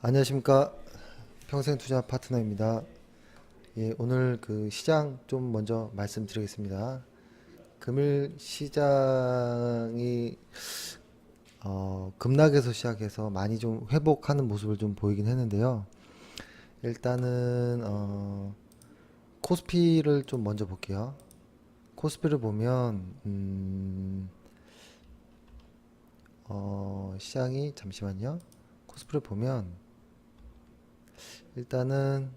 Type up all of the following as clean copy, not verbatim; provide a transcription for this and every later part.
안녕하십니까, 평생투자 파트너입니다. 예, 오늘 그 시장 좀 먼저 말씀드리겠습니다. 금일 시장이 급락에서 시작해서 많이 좀 회복하는 모습을 좀 보이긴 했는데요. 일단은 코스피를 좀 먼저 볼게요. 코스피를 보면 시장이, 잠시만요. 코스피를 보면 일단은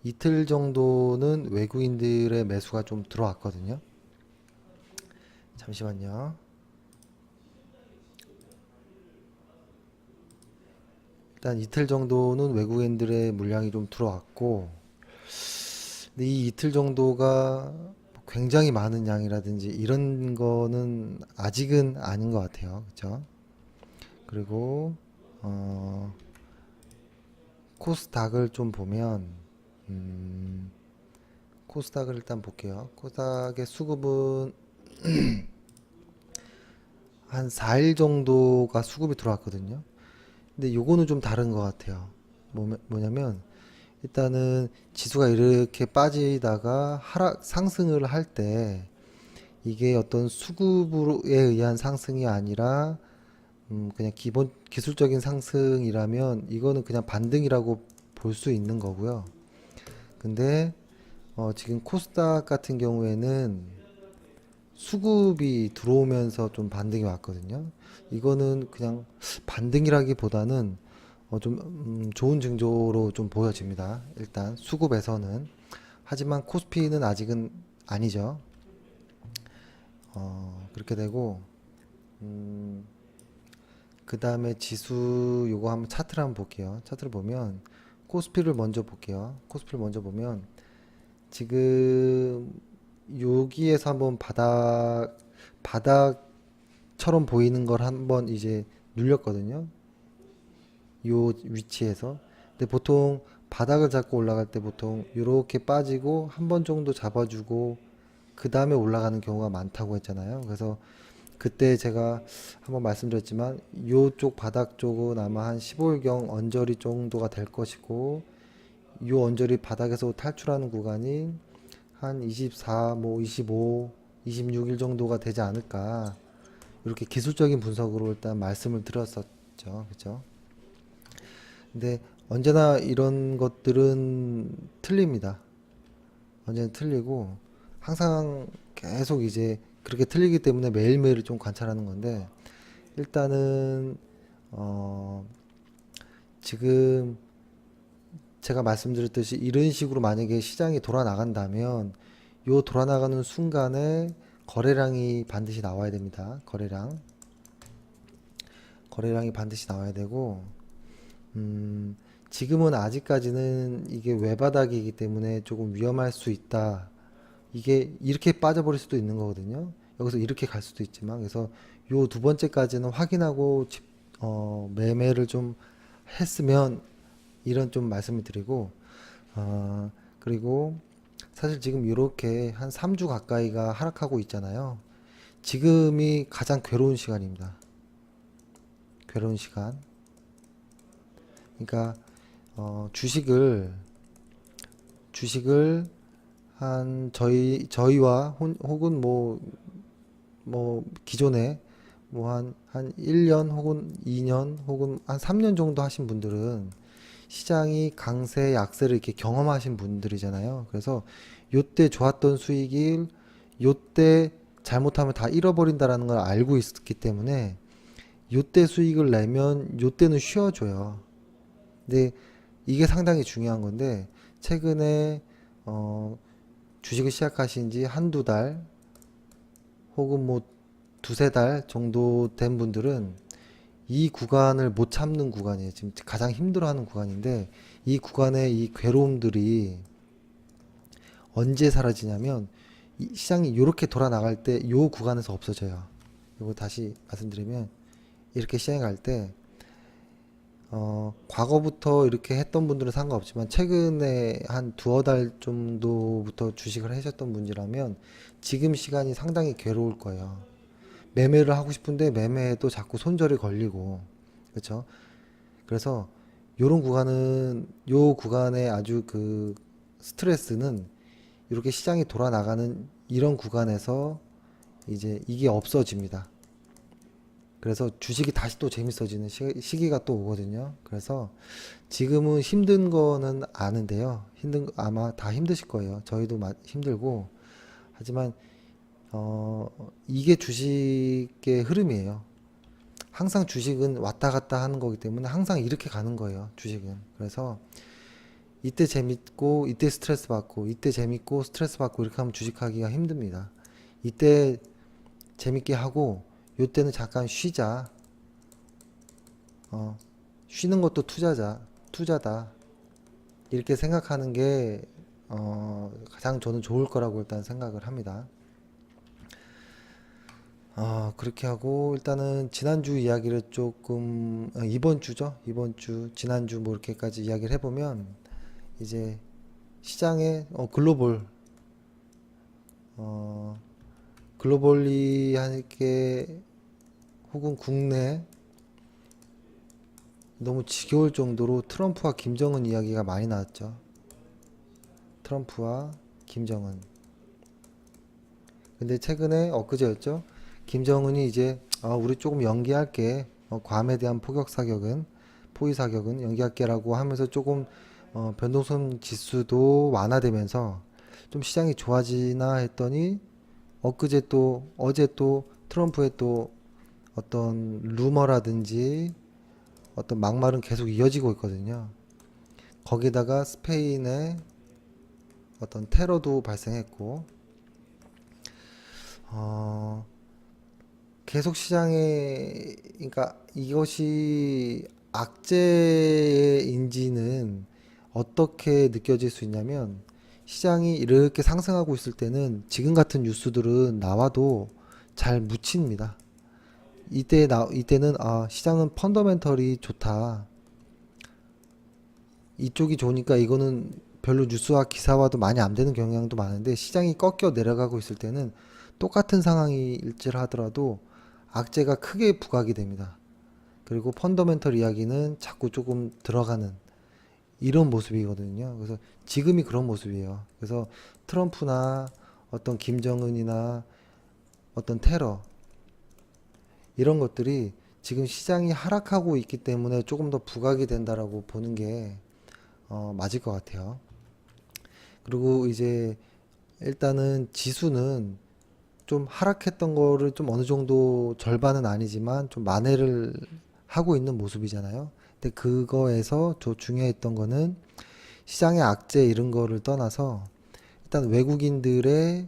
이틀 정도는 외국인들의 매수가 좀 들어왔거든요. 잠시만요. 일단 이틀 정도는 외국인들의 물량이 좀 들어왔고, 근데 이 이틀 정도가 굉장히 많은 양이라든지 이런 거는 아직은 아닌 것 같아요. 그쵸? 그리고 코스닥을 좀 보면 코스닥을 일단 볼게요. 코스닥의 수급은 한 4일 정도가 수급이 들어왔거든요. 근데 요거는 좀 다른 것 같아요. 뭐냐면 일단은 지수가 이렇게 빠지다가 상승을 할 때 이게 어떤 수급에 의한 상승이 아니라 그냥 기본 기술적인 상승이라면 이거는 그냥 반등이라고 볼 수 있는 거고요. 근데 지금 코스닥 같은 경우에는 수급이 들어오면서 좀 반등이 왔거든요. 이거는 그냥 반등이라기보다는 좀 좋은 징조로 좀 보여집니다. 일단 수급에서는. 하지만 코스피는 아직은 아니죠. 그렇게 되고 그 다음에 지수 요거 한번 차트를 한번 볼게요. 차트를 보면 코스피를 먼저 볼게요. 코스피를 먼저 보면 지금 여기에서 한번 바닥처럼 보이는 걸 한번 이제 눌렸거든요. 요 위치에서. 근데 보통 바닥을 잡고 올라갈 때 보통 이렇게 빠지고 한 번 정도 잡아주고 그 다음에 올라가는 경우가 많다고 했잖아요. 그래서 그때 제가 한번 말씀드렸지만 요쪽 바닥 쪽은 아마 한 15일경 언저리 정도가 될 것이고, 요 언저리 바닥에서 탈출하는 구간이 한 24, 뭐 25, 26일 정도가 되지 않을까, 이렇게 기술적인 분석으로 일단 말씀을 드렸었죠. 그죠? 근데 언제나 이런 것들은 틀립니다. 언제나 틀리고 항상 계속 이제 그렇게 틀리기 때문에 매일매일 좀 관찰하는 건데, 일단은 지금 제가 말씀드렸듯이 이런 식으로 만약에 시장이 돌아 나간다면 요 돌아 나가는 순간에 거래량이 반드시 나와야 됩니다. 거래량이 반드시 나와야 되고, 지금은 아직까지는 이게 외바닥이기 때문에 조금 위험할 수 있다. 이게 이렇게 빠져버릴 수도 있는 거거든요. 여기서 이렇게 갈 수도 있지만, 그래서 요 두 번째까지는 확인하고 매매를 좀 했으면, 이런 좀 말씀을 드리고, 그리고 사실 지금 이렇게 한 3주 가까이가 하락하고 있잖아요. 지금이 가장 괴로운 시간입니다. 괴로운 시간. 그러니까 주식을 한 저희와 혹은 뭐 기존에 뭐 한 1년 혹은 2년 혹은 한 3년 정도 하신 분들은 시장이 강세 약세를 이렇게 경험하신 분들이잖아요. 그래서 요때 좋았던 수익을 요때 잘못하면 다 잃어버린다라는 걸 알고 있기 때문에 요때 수익을 내면 요때는 쉬어줘요. 근데 이게 상당히 중요한 건데, 최근에 주식을 시작하신 지 한두 달 혹은 뭐 두세 달 정도 된 분들은 이 구간을 못 참는 구간이에요. 지금 가장 힘들어하는 구간인데, 이 구간의 이 괴로움들이 언제 사라지냐면 이 시장이 이렇게 돌아 나갈 때 이 구간에서 없어져요. 이거 다시 말씀드리면, 이렇게 시장에 갈 때 과거부터 이렇게 했던 분들은 상관없지만 최근에 한 두어 달 정도부터 주식을 하셨던 분이라면 지금 시간이 상당히 괴로울 거예요. 매매를 하고 싶은데 매매에도 자꾸 손절이 걸리고, 그렇죠? 그래서 요 구간의 아주 그 스트레스는 이렇게 시장이 돌아 나가는 이런 구간에서 이제 이게 없어집니다. 그래서 주식이 다시 또 재밌어지는 시기가 또 오거든요. 그래서 지금은 힘든 거는 아는데요. 아마 다 힘드실 거예요. 저희도 힘들고. 하지만, 이게 주식의 흐름이에요. 항상 주식은 왔다 갔다 하는 거기 때문에 항상 이렇게 가는 거예요. 주식은. 그래서 이때 재밌고, 이때 스트레스 받고, 이때 재밌고, 스트레스 받고 이렇게 하면 주식하기가 힘듭니다. 이때 재밌게 하고, 요때는 잠깐 쉬자. 어, 쉬는 것도 투자다. 이렇게 생각하는 게 가장 저는 좋을 거라고 일단 생각을 합니다. 그렇게 하고 일단은 지난주 이야기를 조금 이번 주죠. 이번 주 지난주 뭐 이렇게까지 이야기를 해보면 이제 시장의 어, 글로벌리하게 혹은 국내 너무 지겨울 정도로 트럼프와 김정은 이야기가 많이 나왔죠. 트럼프와 김정은. 근데 최근에 엊그제였죠. 김정은이 이제 우리 조금 연기할게. 괌에 대한 포위 사격은 연기할게라고 하면서 조금 변동성 지수도 완화되면서 좀 시장이 좋아지나 했더니 어제 또 트럼프의 또 어떤 루머라든지 어떤 막말은 계속 이어지고 있거든요. 거기다가 스페인에 어떤 테러도 발생했고, 어, 계속 시장에, 그러니까 이것이 악재인지는 어떻게 느껴질 수 있냐면, 시장이 이렇게 상승하고 있을 때는 지금 같은 뉴스들은 나와도 잘 묻힙니다. 이때는, 시장은 펀더멘털이 좋다. 이쪽이 좋으니까 이거는 별로 뉴스와 기사와도 많이 안 되는 경향도 많은데 시장이 꺾여 내려가고 있을 때는 똑같은 상황이 일지하더라도 악재가 크게 부각이 됩니다. 그리고 펀더멘털 이야기는 자꾸 조금 들어가는 이런 모습이거든요. 그래서 지금이 그런 모습이에요. 그래서 트럼프나 어떤 김정은이나 어떤 테러 이런 것들이 지금 시장이 하락하고 있기 때문에 조금 더 부각이 된다라고 보는 게 맞을 것 같아요. 그리고 이제 일단은 지수는 좀 하락했던 거를 좀 어느 정도 절반은 아니지만 좀 만회를 하고 있는 모습이잖아요. 근데 그거에서 더 중요했던 거는 시장의 악재 이런 거를 떠나서 일단 외국인들의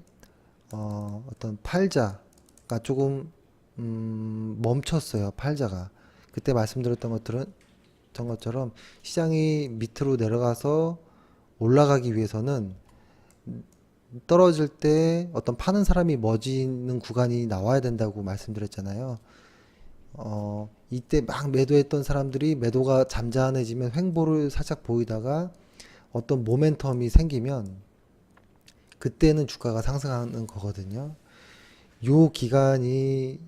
어떤 팔자가 조금 멈췄어요. 팔자가. 그때 말씀드렸던 것처럼 시장이 밑으로 내려가서 올라가기 위해서는 떨어질 때 어떤 파는 사람이 멎이는 구간이 나와야 된다고 말씀드렸잖아요. 이때 막 매도했던 사람들이 매도가 잠잠해지면 횡보를 살짝 보이다가 어떤 모멘텀이 생기면 그때는 주가가 상승하는 거거든요. 요 기간이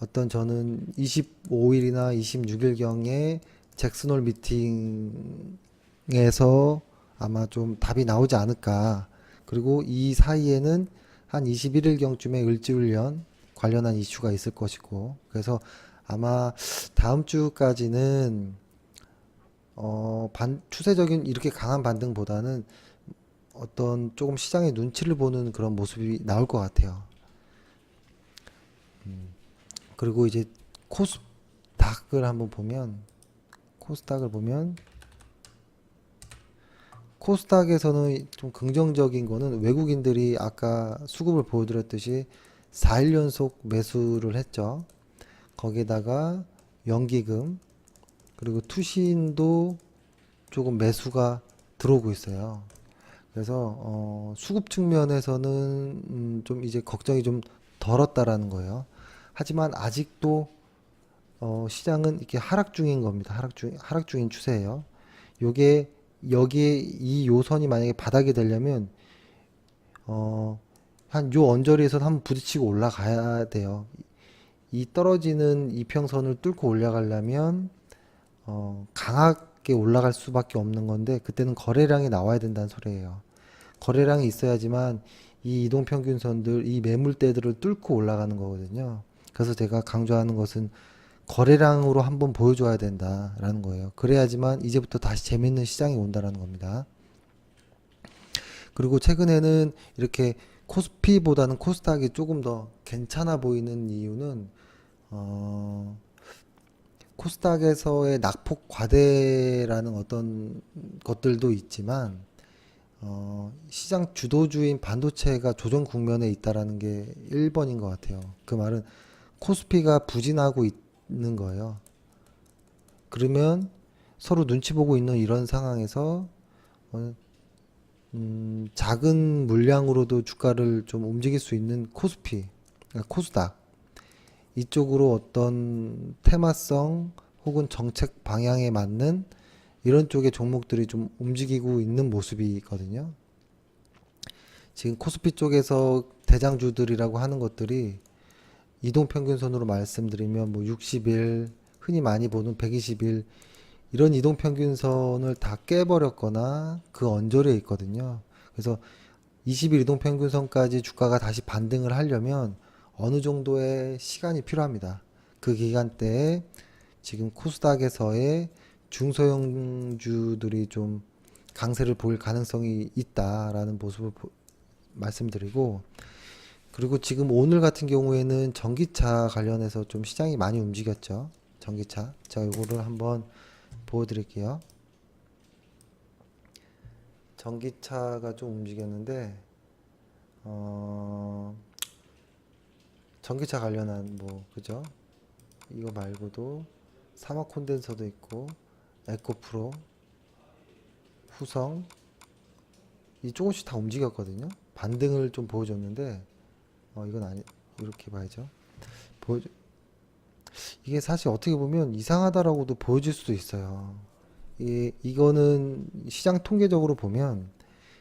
어떤 저는 25일이나 26일경에 잭슨홀 미팅에서 아마 좀 답이 나오지 않을까. 그리고 이 사이에는 한 21일경쯤에 을지훈련 관련한 이슈가 있을 것이고, 그래서 아마 다음 주까지는 추세적인 이렇게 강한 반등보다는 어떤 조금 시장의 눈치를 보는 그런 모습이 나올 것 같아요. 그리고 이제 코스닥을 한번 보면 코스닥을 보면 코스닥에서는 좀 긍정적인 거는 외국인들이 아까 수급을 보여드렸듯이 4일 연속 매수를 했죠. 거기에다가 연기금 그리고 투신도 조금 매수가 들어오고 있어요. 그래서 수급 측면에서는 좀 이제 걱정이 좀 덜었다라는 거예요. 하지만 아직도 시장은 이렇게 하락 중인 겁니다. 하락 중인 추세예요. 요게 여기에 이 요선이 만약에 바닥이 되려면 한 요 언저리에서 한번 부딪히고 올라가야 돼요. 이 떨어지는 이평선을 뚫고 올라가려면 강하게 올라갈 수밖에 없는 건데 그때는 거래량이 나와야 된다는 소리예요. 거래량이 있어야지만 이 이동평균선들, 이 매물대들을 뚫고 올라가는 거거든요. 그래서 제가 강조하는 것은 거래량으로 한번 보여줘야 된다라는 거예요. 그래야지만 이제부터 다시 재밌는 시장이 온다라는 겁니다. 그리고 최근에는 이렇게 코스피보다는 코스닥이 조금 더 괜찮아 보이는 이유는 어, 코스닥에서의 낙폭 과대라는 어떤 것들도 있지만 시장 주도주인 반도체가 조정 국면에 있다라는 게 1번인 것 같아요. 그 말은 코스피가 부진하고 있는 거예요. 그러면 서로 눈치 보고 있는 이런 상황에서 어, 작은 물량으로도 주가를 좀 움직일 수 있는 코스피, 그러니까 코스닥 이쪽으로 어떤 테마성 혹은 정책 방향에 맞는 이런 쪽의 종목들이 좀 움직이고 있는 모습이거든요. 지금 코스피 쪽에서 대장주들이라고 하는 것들이 이동평균선으로 말씀드리면 뭐 60일, 흔히 많이 보는 120일 이런 이동평균선을 다 깨버렸거나 그 언저리에 있거든요. 그래서 20일 이동평균선까지 주가가 다시 반등을 하려면 어느 정도의 시간이 필요합니다. 그 기간대에 지금 코스닥에서의 중소형주들이 좀 강세를 보일 가능성이 있다라는 모습을 말씀드리고, 그리고 지금 오늘 같은 경우에는 전기차 관련해서 좀 시장이 많이 움직였죠. 전기차. 자, 이거를 한번 보여드릴게요. 전기차가 좀 움직였는데, 어, 전기차 관련한 뭐, 그죠? 이거 말고도 사막 콘덴서도 있고, 에코프로, 후성, 이 조금씩 다 움직였거든요. 반등을 좀 보여줬는데, 이건 아니, 이렇게 봐야죠. 보여, 이게 사실 어떻게 보면 이상하다라고도 보여질 수도 있어요. 이거는 시장 통계적으로 보면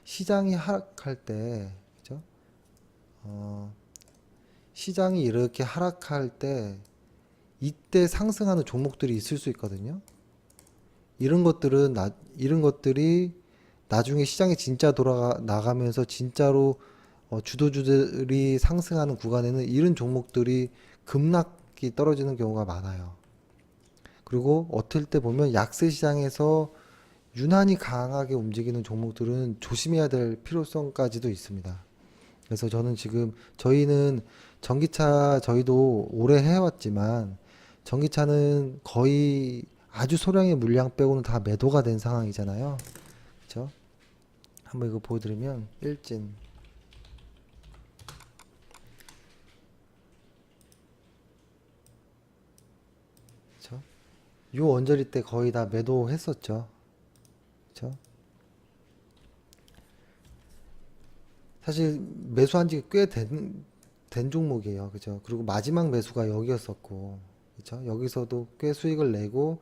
시장이 하락할 때, 그죠? 어, 시장이 이렇게 하락할 때 이때 상승하는 종목들이 있을 수 있거든요. 이런 것들이 나중에 시장이 진짜 돌아 나가면서 진짜로 주도주들이 상승하는 구간에는 이런 종목들이 급락이 떨어지는 경우가 많아요. 그리고 어떨 때 보면 약세 시장에서 유난히 강하게 움직이는 종목들은 조심해야 될 필요성까지도 있습니다. 그래서 저는 지금 저희는 전기차 저희도 오래 해왔지만 전기차는 거의 아주 소량의 물량 빼고는 다 매도가 된 상황이잖아요. 그렇죠? 한번 이거 보여드리면 일진, 그렇죠? 요 언저리 때 거의 다 매도했었죠. 그렇죠? 사실 매수한 지 꽤 된 종목이에요. 그죠? 그리고 마지막 매수가 여기였었고, 그죠? 여기서도 꽤 수익을 내고,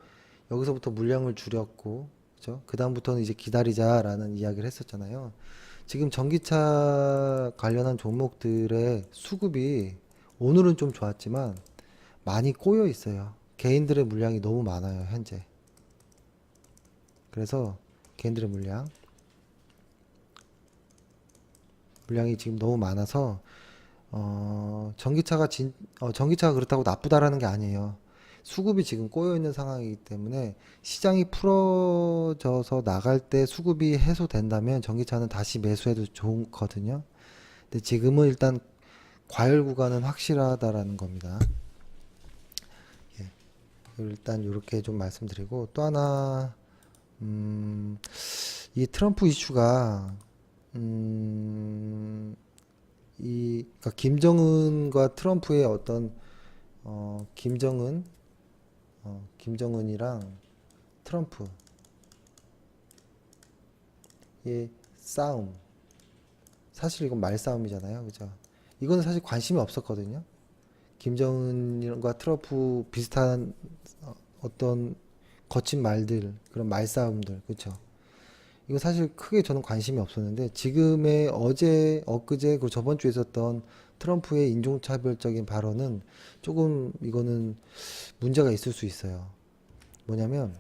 여기서부터 물량을 줄였고, 그죠? 그다음부터는 이제 기다리자라는 이야기를 했었잖아요. 지금 전기차 관련한 종목들의 수급이 오늘은 좀 좋았지만 많이 꼬여 있어요. 개인들의 물량이 너무 많아요, 현재. 그래서 개인들의 물량이 지금 너무 많아서 전기차가 그렇다고 나쁘다라는 게 아니에요. 수급이 지금 꼬여 있는 상황이기 때문에 시장이 풀어져서 나갈 때 수급이 해소된다면 전기차는 다시 매수해도 좋거든요. 근데 지금은 일단 과열 구간은 확실하다라는 겁니다. 예, 일단 이렇게 좀 말씀드리고 또 하나 이 트럼프 이슈가 음, 그러니까 김정은과 트럼프의 어떤 김정은이랑 트럼프의 싸움. 사실 이건 말싸움이잖아요, 그죠? 이거는 사실 관심이 없었거든요. 김정은과 트럼프 비슷한 어떤 거친 말들, 그런 말싸움들, 그렇죠? 이거 사실 크게 저는 관심이 없었는데 지금의 어제, 엊그제, 그리고 저번 주에 있었던 트럼프의 인종차별적인 발언은 조금 이거는 문제가 있을 수 있어요. 뭐냐면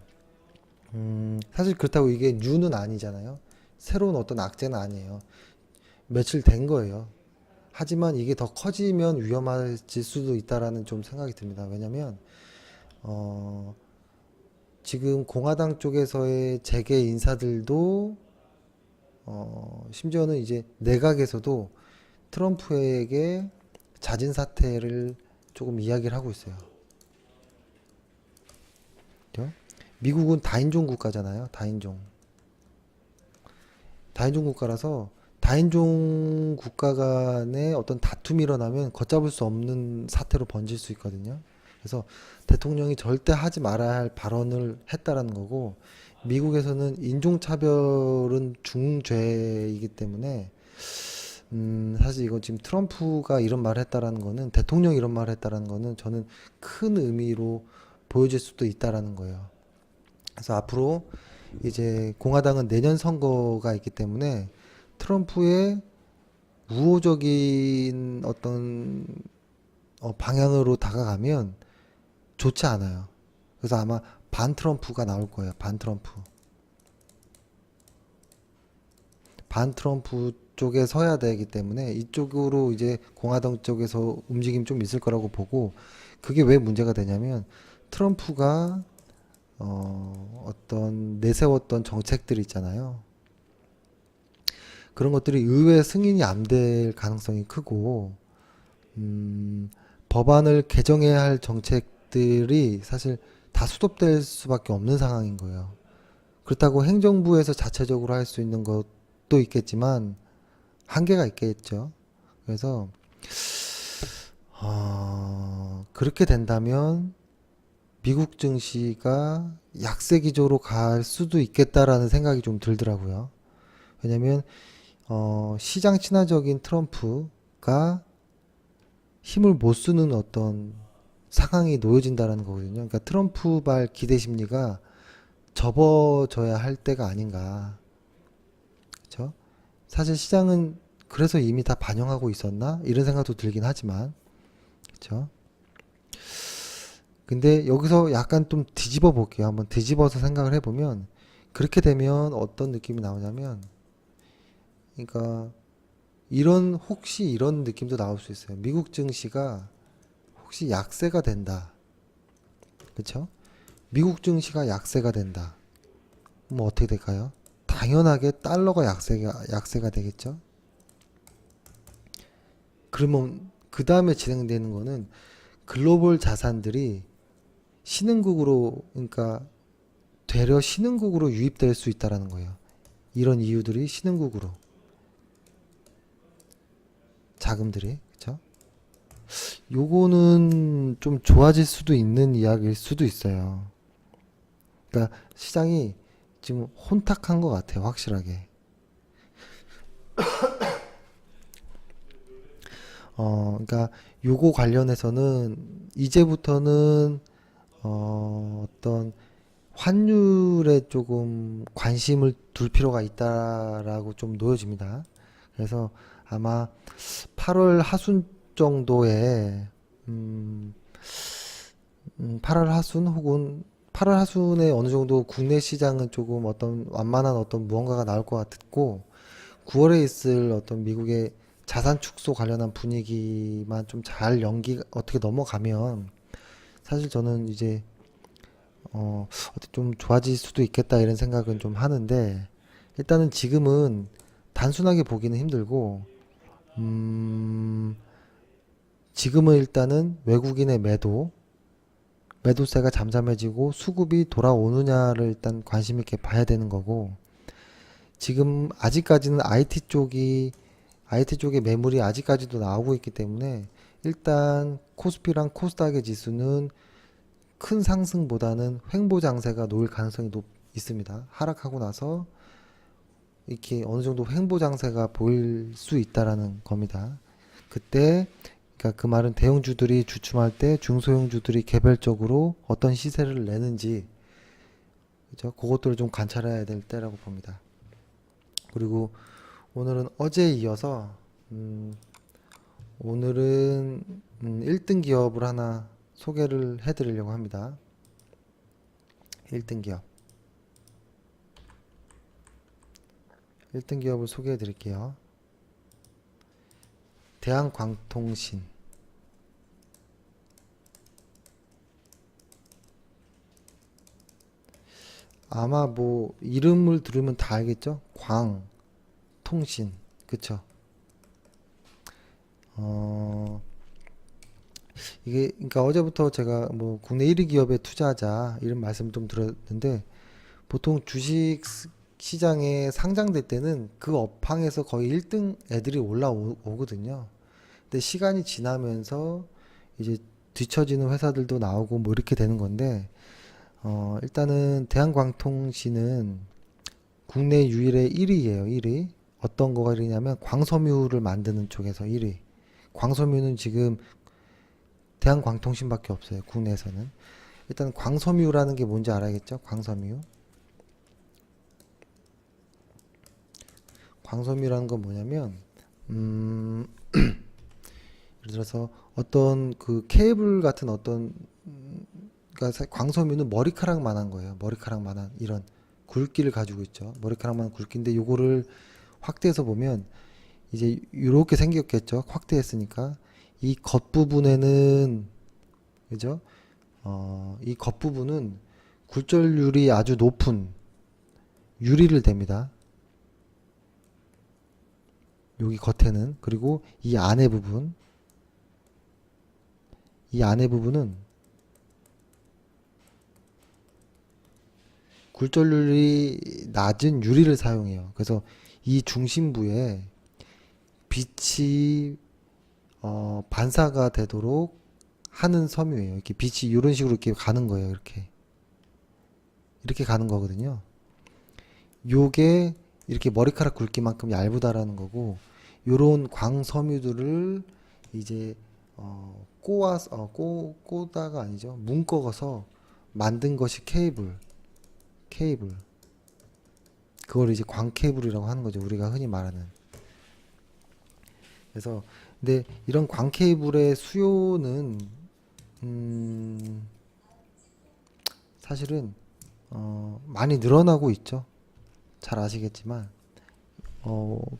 사실 그렇다고 이게 뉴는 아니잖아요. 새로운 어떤 악재는 아니에요. 며칠 된 거예요. 하지만 이게 더 커지면 위험해질 수도 있다라는 좀 생각이 듭니다. 왜냐면 어, 지금 공화당 쪽에서의 재계 인사들도 심지어는 이제 내각에서도 트럼프에게 자진 사퇴를 조금 이야기를 하고 있어요. 그죠? 미국은 다인종 국가잖아요. 다인종. 다인종 국가라서 다인종 국가 간의 어떤 다툼이 일어나면 걷잡을 수 없는 사태로 번질 수 있거든요. 그래서 대통령이 절대 하지 말아야 할 발언을 했다라는 거고, 미국에서는 인종차별은 중죄이기 때문에 사실 이거 지금 트럼프가 이런 말을 했다라는 거는, 대통령이 이런 말을 했다라는 거는 저는 큰 의미로 보여질 수도 있다라는 거예요. 그래서 앞으로 이제 공화당은 내년 선거가 있기 때문에 트럼프의 우호적인 어떤 방향으로 다가가면 좋지 않아요. 그래서 아마 반 트럼프가 나올 거예요. 반 트럼프. 반 트럼프 쪽에 서야 되기 때문에 이쪽으로 이제 공화당 쪽에서 움직임 좀 있을 거라고 보고, 그게 왜 문제가 되냐면 트럼프가 어떤 내세웠던 정책들 있잖아요. 그런 것들이 의회 승인이 안 될 가능성이 크고, 법안을 개정해야 할 정책들이 사실 다 수독될 수밖에 없는 상황인 거예요. 그렇다고 행정부에서 자체적으로 할 수 있는 것도 있겠지만 한계가 있겠죠. 그래서 그렇게 된다면 미국 증시가 약세 기조로 갈 수도 있겠다라는 생각이 좀 들더라고요. 왜냐면 시장 친화적인 트럼프가 힘을 못 쓰는 어떤 상황이 놓여진다라는 거거든요. 그러니까 트럼프발 기대 심리가 접어져야 할 때가 아닌가. 그렇죠? 사실 시장은 그래서 이미 다 반영하고 있었나? 이런 생각도 들긴 하지만, 그렇죠? 근데 여기서 약간 좀 뒤집어 볼게요. 한번 뒤집어서 생각을 해보면 그렇게 되면 어떤 느낌이 나오냐면, 그러니까 혹시 이런 느낌도 나올 수 있어요. 미국 증시가 혹시 약세가 된다. 그렇죠? 미국 증시가 약세가 된다. 뭐 어떻게 될까요? 당연하게 달러가 약세가 되겠죠? 그러면 그 다음에 진행되는 거는 글로벌 자산들이 신흥국으로, 그러니까 되려 신흥국으로 유입될 수 있다라는 거예요. 이런 이유들이 신흥국으로 자금들이, 그렇죠? 요거는 좀 좋아질 수도 있는 이야기일 수도 있어요. 그러니까 시장이 지금 혼탁한 것 같아요, 확실하게. 그러니까 요거 관련해서는 이제부터는 어떤 환율에 조금 관심을 둘 필요가 있다라고 좀 놓여집니다. 그래서 아마 8월 하순 정도에, 음, 8월 하순 혹은 8월 하순에 어느 정도 국내 시장은 조금 어떤 완만한 어떤 무언가가 나올 것 같고, 9월에 있을 어떤 미국의 자산 축소 관련한 분위기만 좀 잘 어떻게 넘어가면 사실 저는 이제 어떻게 좀 좋아질 수도 있겠다 이런 생각은 좀 하는데, 일단은 지금은 단순하게 보기는 힘들고, 음, 지금은 일단은 외국인의 매도세가 잠잠해지고 수급이 돌아오느냐를 일단 관심 있게 봐야 되는 거고, 지금 아직까지는 IT 쪽의 매물이 아직까지도 나오고 있기 때문에 일단 코스피랑 코스닥의 지수는 큰 상승보다는 횡보 장세가 놓일 가능성이 있습니다. 하락하고 나서 이렇게 어느 정도 횡보 장세가 보일 수 있다라는 겁니다. 그때 그러니까 그 말은 대형주들이 주춤할 때 중소형주들이 개별적으로 어떤 시세를 내는지, 그죠? 그것들을 좀 관찰해야 될 때라고 봅니다. 그리고 오늘은 어제에 이어서 오늘은 1등 기업을 하나 소개를 해드리려고 합니다. 1등 기업. 1등 기업을 소개해 드릴게요. 대한광통신. 아마 뭐 이름을 들으면 다 알겠죠? 광통신. 그쵸? 어, 이게 그러니까 어제부터 제가 뭐 국내 1위 기업에 투자하자 이런 말씀 좀 드렸는데, 보통 주식 시장에 상장될 때는 그 업황에서 거의 1등 애들이 올라오거든요. 근데 시간이 지나면서 이제 뒤처지는 회사들도 나오고 뭐 이렇게 되는 건데, 일단은 대한광통신은 국내 유일의 1위예요, 1위. 어떤 거가 1위냐면 광섬유를 만드는 쪽에서 1위. 광섬유는 지금 대한광통신밖에 없어요, 국내에서는. 일단 광섬유라는 게 뭔지 알아야겠죠? 광섬유. 광섬유라는 건 뭐냐면, 예를 들어서 어떤 그 케이블 같은 어떤, 그러니까 광섬유는 머리카락만한 거예요. 머리카락만한 이런 굵기를 가지고 있죠. 머리카락만한 굵기인데 요거를 확대해서 보면 이제 이렇게 생겼겠죠. 확대했으니까 이 겉부분에는, 그죠? 이 겉부분은 굴절률이 아주 높은 유리를 댑니다. 여기 겉에는. 그리고 이 안에 부분, 이 안에 부분은 굴절률이 낮은 유리를 사용해요. 그래서 이 중심부에 빛이 반사가 되도록 하는 섬유예요. 이렇게 빛이 이런 식으로 이렇게 가는 거예요. 이렇게 가는 거거든요. 요게 이렇게 머리카락 굵기만큼 얇다라는 거고, 요런 광섬유들을 이제 꼬다가 아니죠. 묶어서 만든 것이 케이블. 그걸 이제 광케이블이라고 하는 거죠. 우리가 흔히 말하는. 그래서 근데 이런 광케이블의 수요는 사실은 많이 늘어나고 있죠. 잘 아시겠지만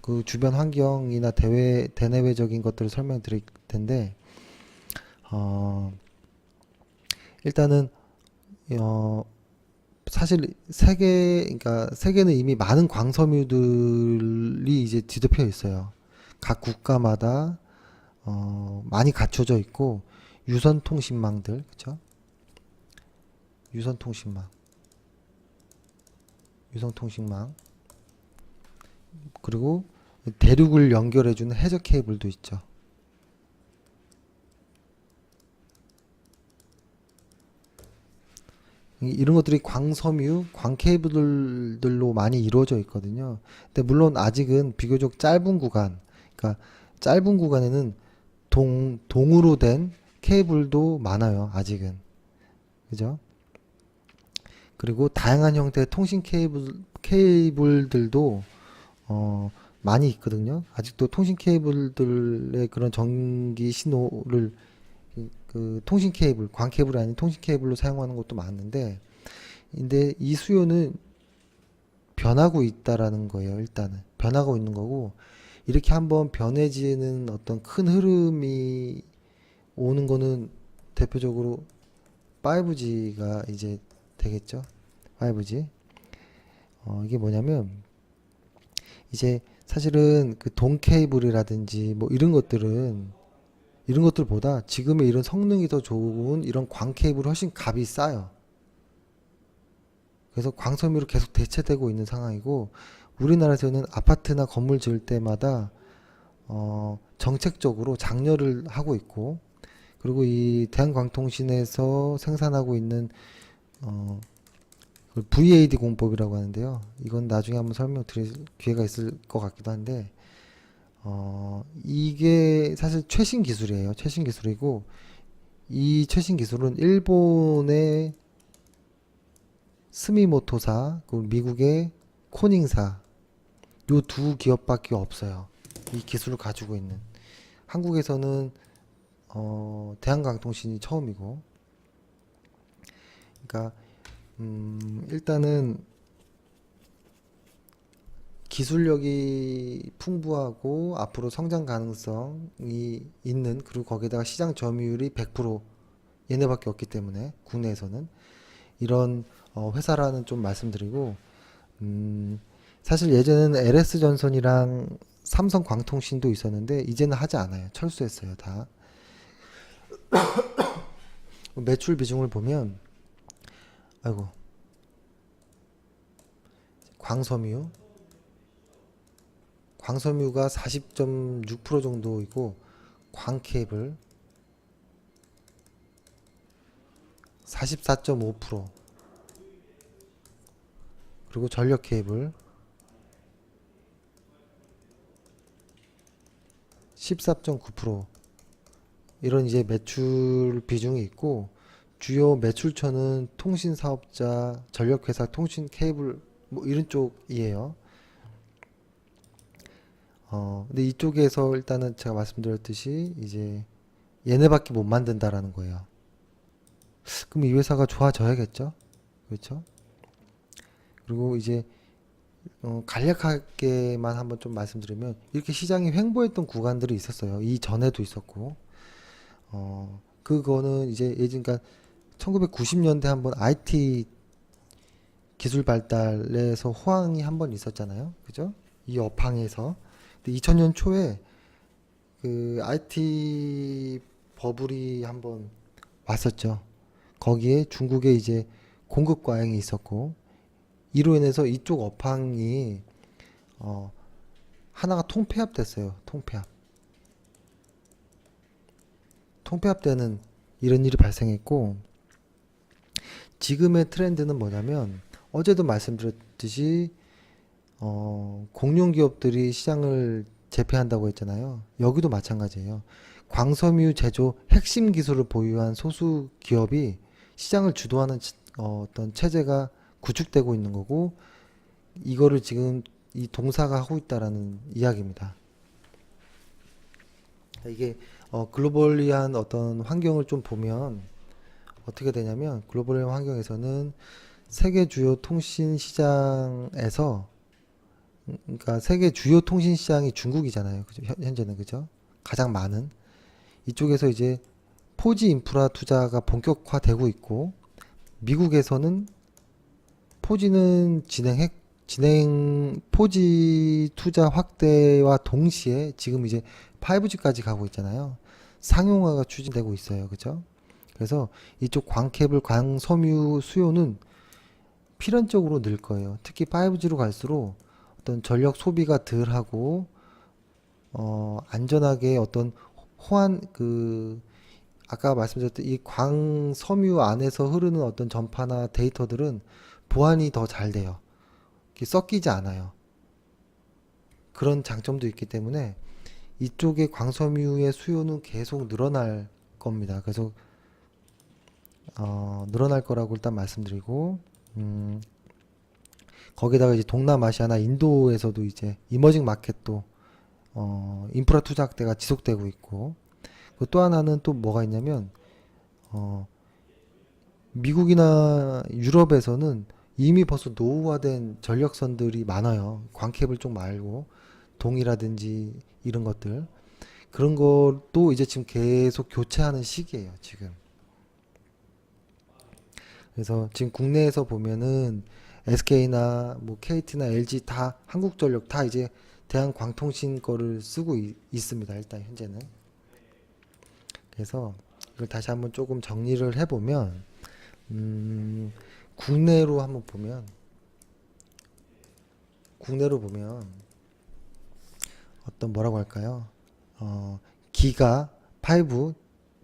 그 주변 환경이나 대내외적인 것들을 설명드릴 텐데, 어, 일단은 어, 사실 그러니까 세계는 이미 많은 광섬유들이 이제 뒤덮여 있어요. 각 국가마다 많이 갖춰져 있고, 유선 통신망들, 그쵸? 유선 통신망, 유선 통신망, 그리고 대륙을 연결해주는 해저 케이블도 있죠. 이런 것들이 광섬유, 광케이블들로 많이 이루어져 있거든요. 근데 물론 아직은 비교적 짧은 구간, 그러니까 짧은 구간에는 동으로 된 케이블도 많아요, 아직은. 그죠? 그리고 다양한 형태의 통신 케이블들도 많이 있거든요. 아직도 통신 케이블들의 그런 전기 신호를 그 통신 케이블, 광 케이블이 아닌 통신 케이블로 사용하는 것도 많은데, 근데 이 수요는 변하고 있다라는 거예요. 일단은 변하고 있는 거고, 이렇게 한번 변해지는 어떤 큰 흐름이 오는 거는 대표적으로 5G가 이제 되겠죠. 5G. 이게 뭐냐면 이제 사실은 그 동 케이블이라든지 뭐 이런 것들보다 지금의 이런 성능이 더 좋은 이런 광 케이블이 훨씬 값이 싸요. 그래서 광섬유로 계속 대체되고 있는 상황이고, 우리나라에서는 아파트나 건물 지을 때마다 정책적으로 장려를 하고 있고, 그리고 이 대한광통신에서 생산하고 있는 어, VAD 공법이라고 하는데요. 이건 나중에 한번 설명드릴 기회가 있을 것 같기도 한데, 이게 사실 최신 기술이에요. 최신 기술이고, 이 최신 기술은 일본의 스미모토사, 그리고 미국의 코닝사, 요 두 기업밖에 없어요. 이 기술을 가지고 있는. 한국에서는 대한광통신이 처음이고, 그러니까 일단은 기술력이 풍부하고 앞으로 성장 가능성이 있는, 그리고 거기다가 시장 점유율이 100% 얘네밖에 없기 때문에 국내에서는 이런 회사라는 좀 말씀드리고, 사실 예전에는 LS전선이랑 삼성광통신도 있었는데 이제는 하지 않아요. 철수했어요, 다. 매출 비중을 보면, 아이고, 광섬유 광섬유가 40.6% 정도이고, 광케이블 44.5%, 그리고 전력 케이블 14.9%, 이런 이제 매출 비중이 있고, 주요 매출처는 통신 사업자, 전력회사, 통신 케이블 뭐 이런 쪽이에요. 근데 이쪽에서 일단은 제가 말씀드렸듯이 이제 얘네밖에 못 만든다라는 거예요. 그럼 이 회사가 좋아져야겠죠? 그렇죠? 그리고 이제 간략하게만 한번 좀 말씀드리면, 이렇게 시장이 횡보했던 구간들이 있었어요. 이 전에도 있었고, 그거는 이제 예전, 그러니까 1990년대 한번 IT 기술 발달에서 호황이 한번 있었잖아요. 그죠? 이 업황에서. 근데 2000년 초에 그 IT 버블이 한번 왔었죠. 거기에 중국의 이제 공급 과잉이 있었고, 이로 인해서 이쪽 업황이 어, 하나가 통폐합됐어요. 통폐합되는 이런 일이 발생했고, 지금의 트렌드는 뭐냐면, 어제도 말씀드렸듯이 공룡 기업들이 시장을 제패한다고 했잖아요. 여기도 마찬가지예요. 광섬유 제조 핵심 기술을 보유한 소수 기업이 시장을 주도하는 어떤 체제가 구축되고 있는 거고, 이거를 지금 이 동사가 하고 있다라는 이야기입니다. 이게 글로벌리한 어떤 환경을 좀 보면 어떻게 되냐면, 글로벌리한 환경에서는 세계 주요 통신 시장에서, 그러니까 세계 주요 통신 시장이 중국이잖아요. 그죠? 현재는 그죠? 가장 많은 이쪽에서 이제 4G 인프라 투자가 본격화되고 있고, 미국에서는 4G는 진행 4G 투자 확대와 동시에 지금 이제 5G까지 가고 있잖아요. 상용화가 추진되고 있어요. 그죠? 그래서 이쪽 광케이블, 광섬유 수요는 필연적으로 늘 거예요. 특히 5G로 갈수록 어떤 전력 소비가 덜하고, 안전하게 어떤 호환, 아까 말씀드렸던 이 광섬유 안에서 흐르는 어떤 전파나 데이터들은 보안이 더 잘 돼요. 이게 섞이지 않아요. 그런 장점도 있기 때문에 이쪽의 광섬유의 수요는 계속 늘어날 겁니다. 그래서 늘어날 거라고 일단 말씀드리고, 거기다가 이제 동남아시아나 인도에서도 이제 이머징 마켓도 인프라 투자 확대가 지속되고 있고, 또 하나는 또 뭐가 있냐면, 어, 미국이나 유럽에서는 이미 벌써 노후화된 전력선들이 많아요. 광케이블 쪽 말고 동이라든지 이런 것들, 그런 것도 이제 지금 계속 교체하는 시기예요, 지금. 그래서 지금 국내에서 보면은 SK나 뭐 KT나 LG 다, 한국전력 다 이제 대한광통신 거를 쓰고 있습니다. 일단 현재는. 그래서 이걸 다시 한번 조금 정리를 해보면, 음, 국내로 한번 보면, 국내로 보면 어떤 뭐라고 할까요? 기가 5,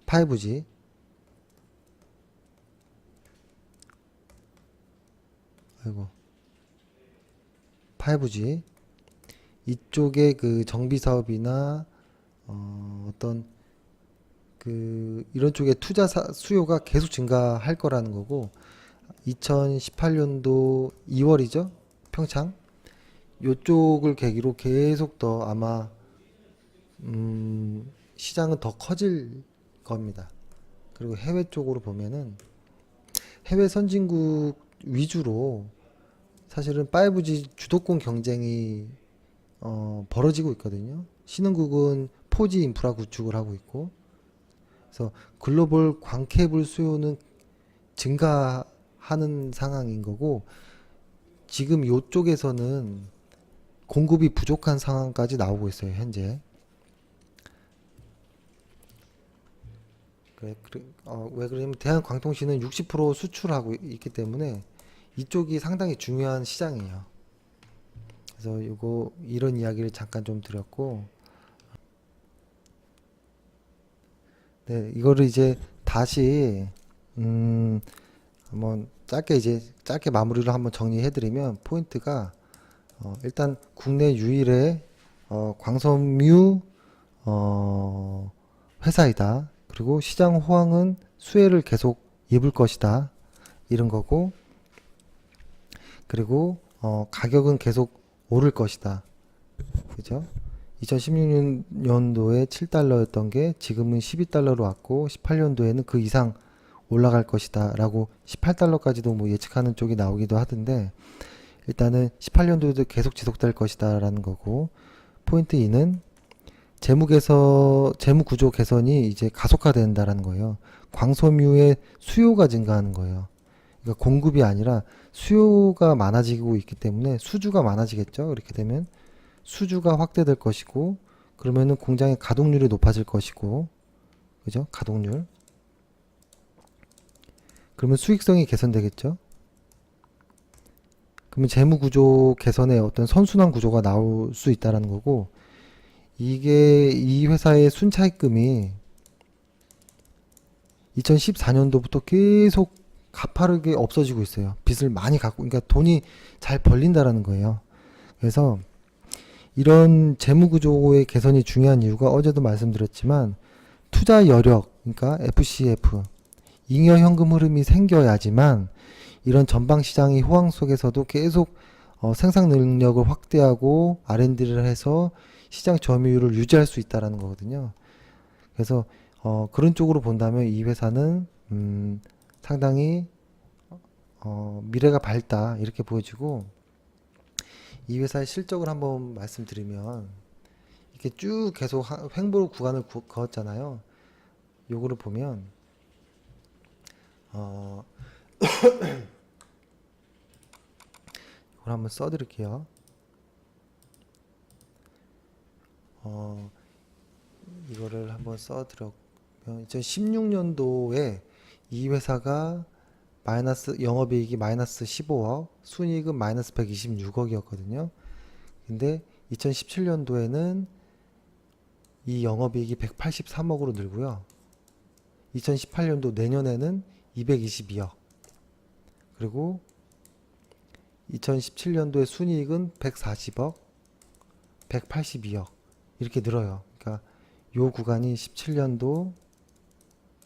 5G, 아이고, 5G, 이쪽에 그 정비 사업이나 어떤 그 이런 쪽에 수요가 계속 증가할 거라는 거고, 2018년도 2월이죠? 평창 요쪽을 계기로 계속 더 아마 시장은 더 커질 겁니다. 그리고 해외 쪽으로 보면은 해외 선진국 위주로 사실은 5G 주도권 경쟁이 벌어지고 있거든요. 신흥국은 4G 인프라 구축을 하고 있고, 그래서 글로벌 광케이블 수요는 증가하는 상황인 거고, 지금 요쪽에서는 공급이 부족한 상황까지 나오고 있어요, 현재. 왜 그러냐면 대한광통시는 60% 수출하고 있기 때문에 이쪽이 상당히 중요한 시장이에요. 그래서 이런 이야기를 잠깐 좀 드렸고, 네, 이거를 이제 다시 한번 짧게 마무리를 한번 정리해드리면, 포인트가 일단 국내 유일의 광섬유 회사이다. 그리고 시장 호황은 수혜를 계속 입을 것이다. 이런 거고, 그리고 가격은 계속 오를 것이다. 그죠? 2016년도에 7달러였던 게 지금은 12달러로 왔고, 18년도에는 그 이상 올라갈 것이다 라고 18달러까지도 뭐 예측하는 쪽이 나오기도 하던데, 일단은 18년도에도 계속 지속될 것이다 라는 거고, 포인트 2는 재무 구조 개선이 이제 가속화된다라는 거예요. 광섬유의 수요가 증가하는 거예요. 그러니까 공급이 아니라 수요가 많아지고 있기 때문에 수주가 많아지겠죠. 이렇게 되면 수주가 확대될 것이고, 그러면은 공장의 가동률이 높아질 것이고, 그죠? 가동률. 그러면 수익성이 개선되겠죠. 그러면 재무 구조 개선의 어떤 선순환 구조가 나올 수 있다라는 거고, 이게 이 회사의 순차입금이 2014년도부터 계속 가파르게 없어지고 있어요. 빚을 많이 갖고, 그러니까 돈이 잘 벌린다라는 거예요. 그래서 이런 재무 구조의 개선이 중요한 이유가, 어제도 말씀드렸지만 투자 여력, 그러니까 FCF, 잉여 현금 흐름이 생겨야지만 이런 전방 시장의 호황 속에서도 계속 생산 능력을 확대하고 R&D를 해서 시장 점유율을 유지할 수 있다라는 거거든요. 그래서 그런 쪽으로 본다면 이 회사는 상당히 미래가 밝다 이렇게 보여지고, 이 회사의 실적을 한번 말씀드리면, 이렇게 쭉 계속 횡보 구간을 그었잖아요. 요거를 보면 이걸 한번 써드릴게요. 이거를 한번 써드렸면, 2016년도에 이 회사가 영업이익이 마이너스 15억, 순이익은 마이너스 126억이었거든요. 근데 2017년도에는 이 영업이익이 183억으로 늘고요. 2018년도 내년에는 222억. 그리고 2017년도의 순이익은 140억, 182억 이렇게 늘어요. 그러니까 요 구간이 17년도,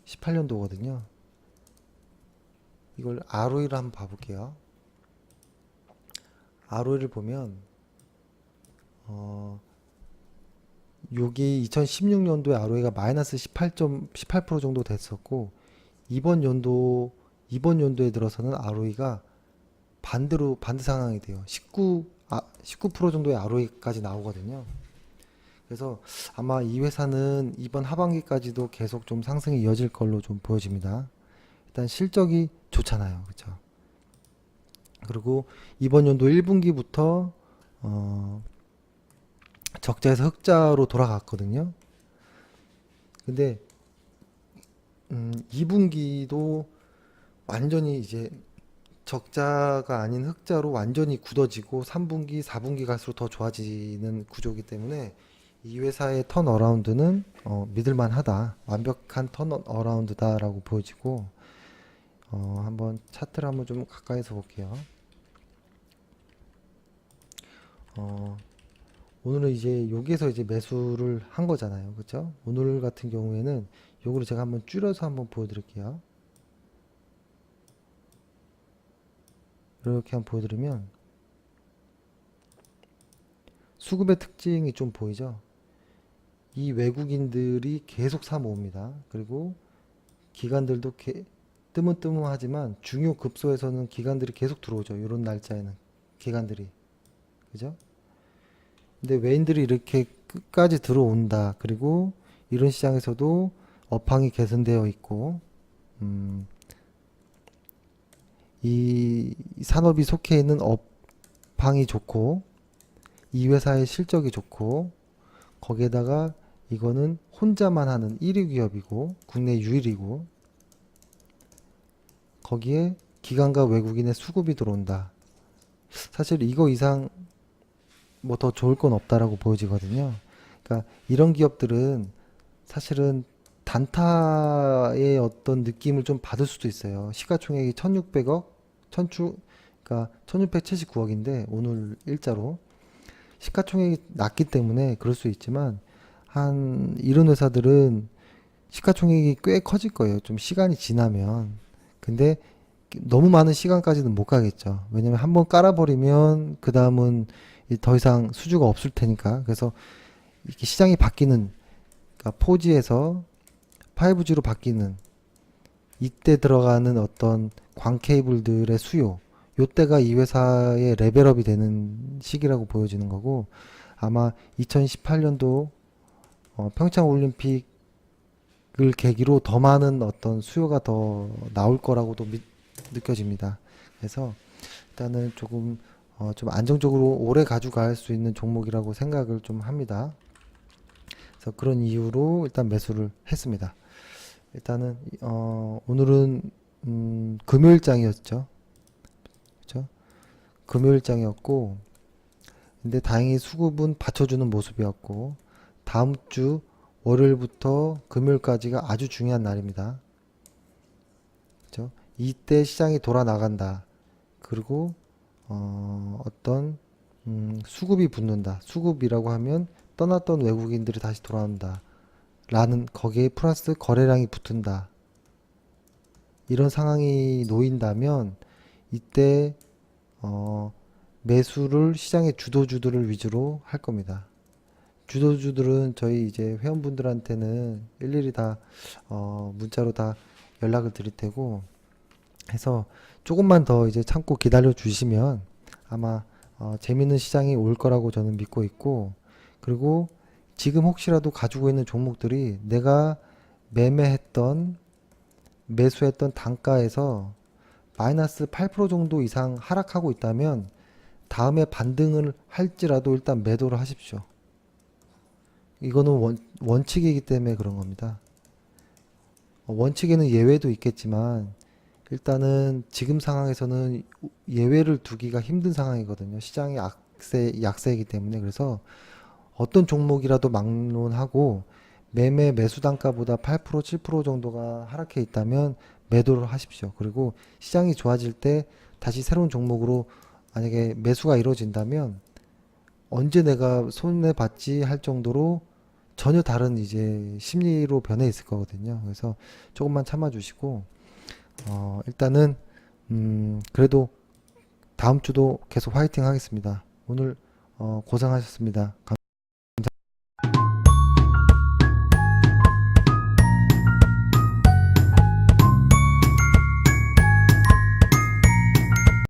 18년도거든요. 이걸 ROE를 한번 봐볼게요. ROE를 보면 여기 2016년도에 ROE가 마이너스 18% 정도 됐었고, 이번 연도에 들어서는 ROE가 반대 상황이 돼요. 19% 정도의 ROE까지 나오거든요. 그래서 아마 이 회사는 이번 하반기까지도 계속 좀 상승이 이어질 걸로 좀 보여집니다. 일단 실적이 좋잖아요. 그렇죠? 그리고 이번 연도 1분기부터 적자에서 흑자로 돌아갔거든요. 근데 2분기도 완전히 이제 적자가 아닌 흑자로 완전히 굳어지고, 3분기, 4분기 갈수록 더 좋아지는 구조이기 때문에 이 회사의 턴어라운드는 믿을만하다. 완벽한 턴어라운드다라고 보여지고, 한번 차트를 한번 좀 가까이서 볼게요. 오늘은 이제 여기에서 이제 매수를 한 거잖아요. 그렇죠? 오늘 같은 경우에는 요거를 제가 한번 줄여서 한번 보여드릴게요. 이렇게 한번 보여드리면 수급의 특징이 좀 보이죠? 이 외국인들이 계속 사 모읍니다. 그리고 기관들도 뜨문뜨문하지만 중요 급소에서는 기관들이 계속 들어오죠. 이런 날짜에는 기관들이. 그죠? 근데 외인들이 이렇게 끝까지 들어온다. 그리고 이런 시장에서도 업황이 개선되어 있고, 음, 이 산업이 속해 있는 업황이 좋고, 이 회사의 실적이 좋고, 거기에다가 이거는 혼자만 하는 1위 기업이고, 국내 유일이고, 거기에 기관과 외국인의 수급이 들어온다. 사실 이거 이상 뭐 더 좋을 건 없다라고 보여지거든요. 그러니까 이런 기업들은 사실은 단타의 어떤 느낌을 좀 받을 수도 있어요. 시가총액이 1600억, 그러니까 1679억인데 오늘 일자로 시가총액이 낮기 때문에 그럴 수 있지만 한 이런 회사들은 시가총액이 꽤 커질 거예요. 좀 시간이 지나면. 근데 너무 많은 시간까지는 못 가겠죠. 왜냐면 한번 깔아버리면 그 다음은 더 이상 수주가 없을 테니까. 그래서 이렇게 시장이 바뀌는, 그러니까 4G에서 5G로 바뀌는 이때 들어가는 어떤 광 케이블들의 수요, 요때가 이 회사의 레벨업이 되는 시기라고 보여지는 거고, 아마 2018년도 평창 올림픽을 계기로 더 많은 어떤 수요가 더 나올 거라고도 느껴집니다. 그래서 일단은 조금 좀 안정적으로 오래 가져갈 수 있는 종목이라고 생각을 좀 합니다. 그래서 그런 이유로 일단 매수를 했습니다. 일단은 오늘은 금요일장이었죠. 그렇죠? 금요일장이었고, 근데 다행히 수급은 받쳐주는 모습이었고, 다음 주 월요일부터 금요일까지가 아주 중요한 날입니다. 그렇죠? 이때 시장이 돌아 나간다. 그리고 어떤 수급이 붙는다. 수급이라고 하면 떠났던 외국인들이 다시 돌아온다. 라는 거기에 플러스 거래량이 붙은다. 이런 상황이 놓인다면 이때 매수를 시장의 주도주들을 위주로 할 겁니다. 주도주들은 저희 이제 회원분들한테는 일일이 다 문자로 다 연락을 드릴 테고 해서 조금만 더 이제 참고 기다려 주시면 아마 재밌는 시장이 올 거라고 저는 믿고 있고, 그리고 지금 혹시라도 가지고 있는 종목들이 내가 매수했던 단가에서 마이너스 8% 정도 이상 하락하고 있다면 다음에 반등을 할지라도 일단 매도를 하십시오. 이거는 원칙이기 때문에 그런 겁니다. 원칙에는 예외도 있겠지만 일단은 지금 상황에서는 예외를 두기가 힘든 상황이거든요. 시장이 약세이기 때문에. 그래서 어떤 종목이라도 막론하고 매수 단가보다 8% 7% 정도가 하락해 있다면 매도를 하십시오. 그리고 시장이 좋아질 때 다시 새로운 종목으로 만약에 매수가 이루어진다면 언제 내가 손해 받지 할 정도로 전혀 다른 이제 심리로 변해 있을 거거든요. 그래서 조금만 참아 주시고 일단은 그래도 다음 주도 계속 화이팅 하겠습니다. 오늘 고생하셨습니다.